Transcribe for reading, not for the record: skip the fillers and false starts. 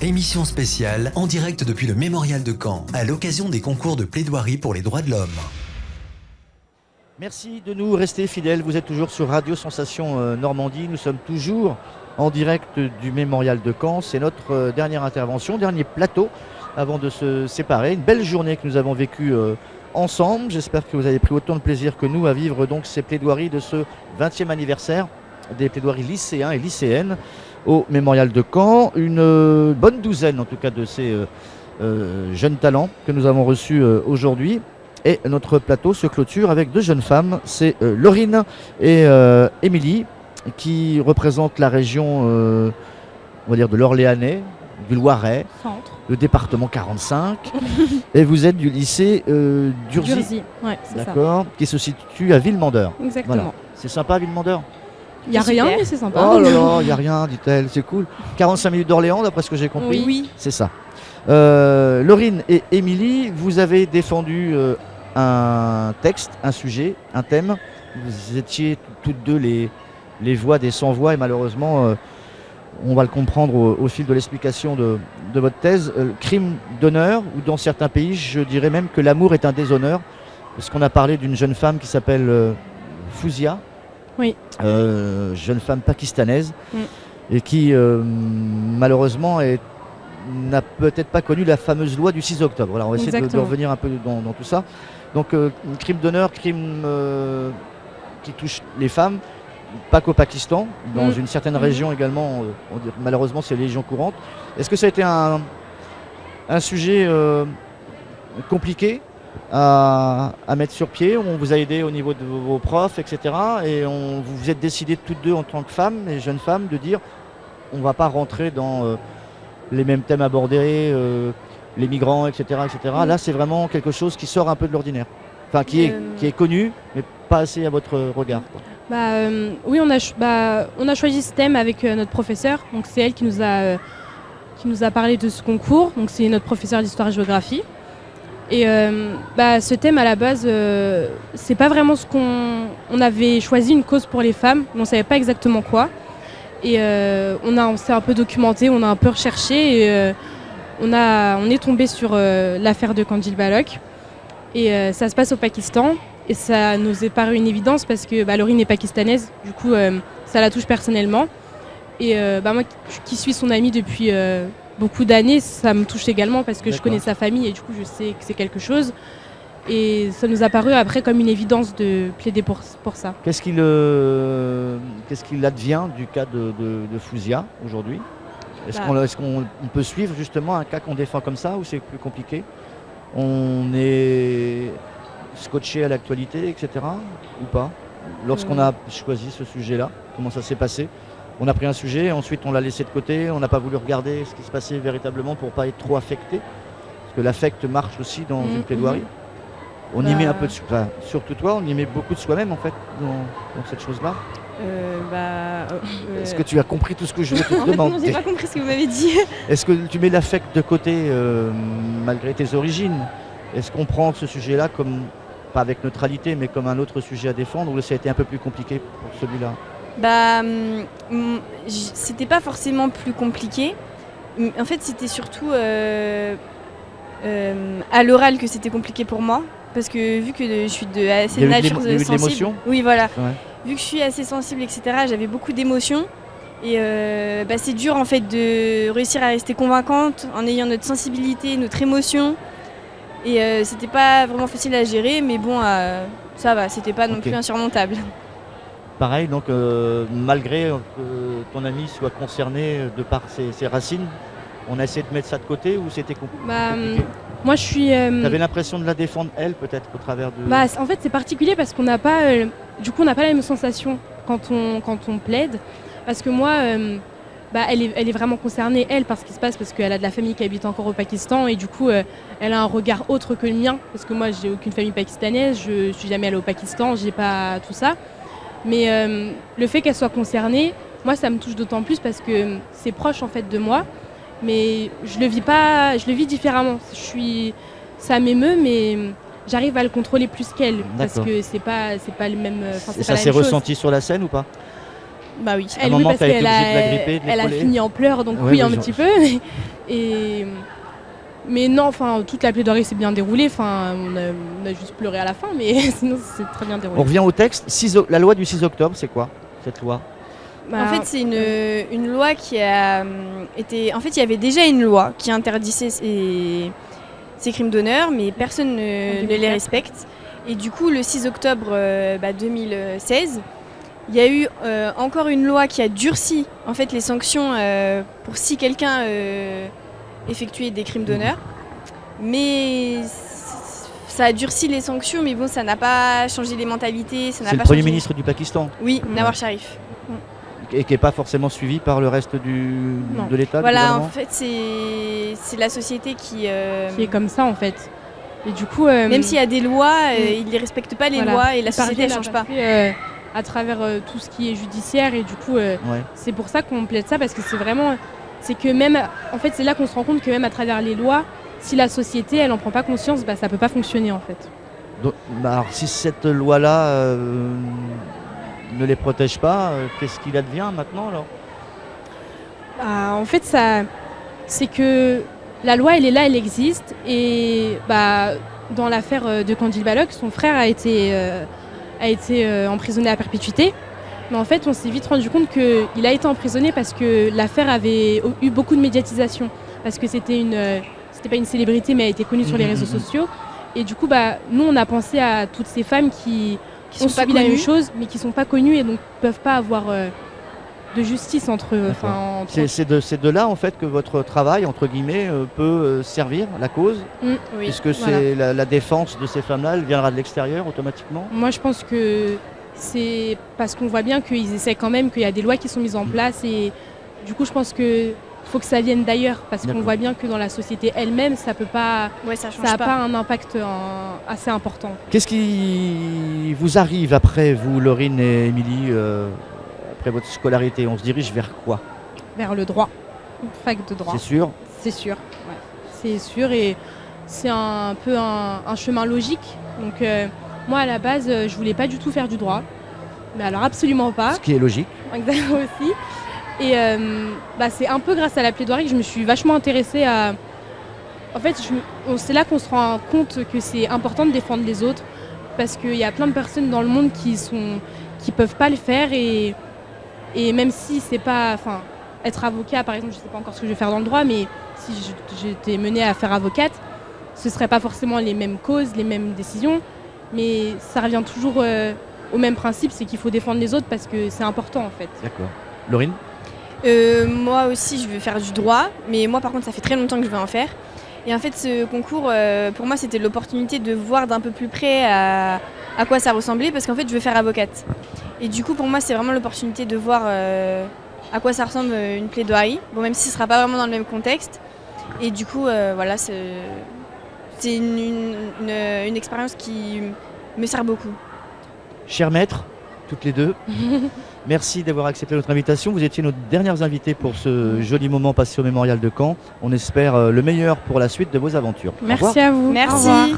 Émission spéciale en direct depuis le Mémorial de Caen, à l'occasion des concours de plaidoirie pour les droits de l'homme. Merci de nous rester fidèles. Vous êtes toujours sur Radio Sensation Normandie. Nous sommes toujours en direct du Mémorial de Caen. C'est notre dernière intervention, dernier plateau avant de se séparer. Une belle journée que nous avons vécue ensemble. J'espère que vous avez pris autant de plaisir que nous à vivre donc ces plaidoiries de ce 20e anniversaire des plaidoiries lycéens et lycéennes au Mémorial de Caen. Une bonne douzaine en tout cas de ces jeunes talents que nous avons reçus aujourd'hui. Et notre plateau se clôture avec deux jeunes femmes, c'est Laurine et Émilie, qui représentent la région on va dire de l'Orléanais, du Loiret, Centre. le département 45. Et vous êtes du lycée d'Urzy, Ouais, c'est ça. d'accord, qui se situe à Villemandeur. Exactement. Voilà. C'est sympa Villemandeur? Il n'y a rien, mais c'est sympa. Oh là là, il n'y a rien, dit-elle, c'est cool. 45 minutes d'Orléans, d'après ce que j'ai compris. Oui. C'est ça. Laurine et Émilie, vous avez défendu un texte, un sujet, un thème. Vous étiez toutes deux les voix des sans-voix et malheureusement, on va le comprendre au fil de l'explication de votre thèse, crime d'honneur, ou dans certains pays, je dirais même que l'amour est un déshonneur, parce qu'on a parlé d'une jeune femme qui s'appelle Fouzia, Oui. jeune femme pakistanaise, Mm. et qui malheureusement n'a peut-être pas connu la fameuse loi du 6 octobre. Voilà, on va essayer de Exactement. revenir un peu dans tout ça. Donc, crime d'honneur, crime qui touche les femmes, pas qu'au Pakistan, dans une certaine région également, malheureusement c'est les légions courantes. Est-ce que ça a été un sujet compliqué à mettre sur pied? On vous a aidé au niveau de vos profs, etc. Et vous vous êtes décidées toutes deux en tant que femmes et jeunes femmes de dire on ne va pas rentrer dans les mêmes thèmes abordés, les migrants, etc. etc. Là, c'est vraiment quelque chose qui sort un peu de l'ordinaire. Enfin, qui est connu, mais pas assez à votre regard, quoi. Oui, on a choisi ce thème avec notre professeur. Donc c'est elle qui nous a parlé de ce concours. Donc c'est notre professeur d'histoire et géographie. Et ce thème à la base, c'est pas vraiment ce on avait choisi une cause pour les femmes, mais on savait pas exactement quoi. Et on s'est un peu documenté, on a un peu recherché et on est tombé sur l'affaire de Kandil Balok. Et ça se passe au Pakistan. Et ça nous est paru une évidence parce que Laurine est pakistanaise, du coup ça la touche personnellement. Et moi qui suis son amie depuis beaucoup d'années, ça me touche également parce que je connais sa famille et du coup je sais que c'est quelque chose. Et ça nous a paru après comme une évidence de plaider pour ça. Qu'est-ce qu'il advient du cas de Fouzia aujourd'hui? Est-ce qu'on peut suivre justement un cas qu'on défend comme ça ou c'est plus compliqué? On est scotché à l'actualité, etc. ou pas? Lorsqu'on a choisi ce sujet-là, comment ça s'est passé? On a pris un sujet, ensuite on l'a laissé de côté, on n'a pas voulu regarder ce qui se passait véritablement pour ne pas être trop affecté. Parce que l'affect marche aussi dans une plaidoirie. On y met un peu de surtout toi, on y met beaucoup de soi-même en fait dans cette chose-là. Est-ce que tu as compris tout ce que je vais te demander? Non, j'ai pas compris ce que vous m'avez dit. Est-ce que tu mets l'affect de côté malgré tes origines? Est-ce qu'on prend ce sujet-là comme, pas avec neutralité, mais comme un autre sujet à défendre, ou ça a été un peu plus compliqué pour celui-là? C'était pas forcément plus compliqué. En fait, c'était surtout à l'oral que c'était compliqué pour moi. Parce que vu que je suis assez nature sensible. Oui, voilà. Ouais. Vu que je suis assez sensible, etc., j'avais beaucoup d'émotions. Et c'est dur en fait de réussir à rester convaincante en ayant notre sensibilité, notre émotion. Et c'était pas vraiment facile à gérer, mais bon, ça va, c'était pas non plus insurmontable. Pareil, donc malgré que ton ami soit concerné de par ses racines, on a essayé de mettre ça de côté ou c'était compliqué? Moi je suis... T'avais l'impression de la défendre elle peut-être au travers de... En fait c'est particulier parce qu'on n'a pas... on n'a pas la même sensation quand on plaide. Parce que moi, elle est vraiment concernée, elle, par ce qui se passe, parce qu'elle a de la famille qui habite encore au Pakistan et du coup elle a un regard autre que le mien. Parce que moi j'ai aucune famille pakistanaise, je suis jamais allée au Pakistan, j'ai pas tout ça. Mais le fait qu'elle soit concernée, moi ça me touche d'autant plus parce que c'est proche en fait de moi. Mais je le vis différemment. Ça m'émeut, mais j'arrive à le contrôler plus qu'elle. Parce que c'est pas le même. Et ça s'est ressenti sur la scène ou pas? Bah oui. Elle, oui, parce qu'elle a fini en pleurs, donc oui, un petit peu. Mais non, enfin, toute la plaidoirie s'est bien déroulée. Enfin, on a juste pleuré à la fin, mais sinon, c'est très bien déroulé. On revient au texte. La loi du 6 octobre, c'est quoi cette loi ? En fait, c'est une loi qui a été... En fait, il y avait déjà une loi qui interdisait ces crimes d'honneur, mais personne ne les respecte. Et du coup, le 6 octobre 2016, il y a eu encore une loi qui a durci en fait, les sanctions pour si quelqu'un effectuait des crimes d'honneur. Mais ça a durci les sanctions, mais bon, ça n'a pas changé les mentalités. C'est le Premier ministre du Pakistan ? Oui, Nawaz Sharif. Et qui n'est pas forcément suivi par le reste de l'État. Voilà, en fait, c'est la société qui est comme ça, en fait. Et du coup, même s'il y a des lois, ils ne respectent pas les lois et la société ne change pas. À travers tout ce qui est judiciaire, et du coup, c'est pour ça qu'on plaide ça, parce que c'est vraiment... C'est que même... En fait, c'est là qu'on se rend compte que même à travers les lois, si la société, elle n'en prend pas conscience, ça ne peut pas fonctionner, en fait. Donc, alors, si cette loi-là... ne les protège pas, qu'est-ce qu'il advient maintenant alors ? En fait, c'est que la loi, elle est là, elle existe. Et dans l'affaire de Kandil Balok, son frère a été emprisonné à perpétuité. Mais en fait, on s'est vite rendu compte qu'il a été emprisonné parce que l'affaire avait eu beaucoup de médiatisation. Parce que c'était pas une célébrité, mais elle a été connue sur les réseaux sociaux. Et du coup, nous, on a pensé à toutes ces femmes qui ont subi la même chose, mais qui ne sont pas connues et donc ne peuvent pas avoir de justice entre eux. C'est de là, en fait, que votre travail, entre guillemets, peut servir la cause, puisque c'est la défense de ces femmes-là, elle viendra de l'extérieur automatiquement. Moi, je pense que c'est parce qu'on voit bien qu'ils essaient quand même, qu'il y a des lois qui sont mises en place, et du coup, je pense que faut que ça vienne d'ailleurs, parce qu'on voit bien que dans la société elle-même, ça peut pas, ça n'a pas un impact assez important. Qu'est-ce qui vous arrive après, vous, Laurine et Émilie, après votre scolarité ? On se dirige vers quoi ? Vers le droit, une fac de droit. C'est sûr ? C'est sûr, ouais. C'est sûr, et c'est un peu un chemin logique. Donc moi, à la base, je voulais pas du tout faire du droit, mais alors absolument pas. Ce qui est logique. Exactement aussi. Et c'est un peu grâce à la plaidoirie que je me suis vachement intéressée à... En fait, c'est là qu'on se rend compte que c'est important de défendre les autres, parce qu'il y a plein de personnes dans le monde qui peuvent pas le faire, et même si c'est pas... Enfin, être avocat, par exemple, je sais pas encore ce que je vais faire dans le droit, mais si j'étais menée à faire avocate, ce serait pas forcément les mêmes causes, les mêmes décisions, mais ça revient toujours au même principe, c'est qu'il faut défendre les autres parce que c'est important, en fait. D'accord. Laurine ? Moi aussi, je veux faire du droit, mais moi, par contre, ça fait très longtemps que je veux en faire. Et en fait, ce concours, pour moi, c'était l'opportunité de voir d'un peu plus près à quoi ça ressemblait, parce qu'en fait, je veux faire avocate. Et du coup, pour moi, c'est vraiment l'opportunité de voir à quoi ça ressemble une plaidoirie. Bon, même si ce ne sera pas vraiment dans le même contexte. Et du coup, voilà, c'est une expérience qui me sert beaucoup. Chers maîtres, toutes les deux, merci d'avoir accepté notre invitation. Vous étiez nos dernières invitées pour ce joli moment passé au Mémorial de Caen. On espère le meilleur pour la suite de vos aventures. Merci à vous. Merci.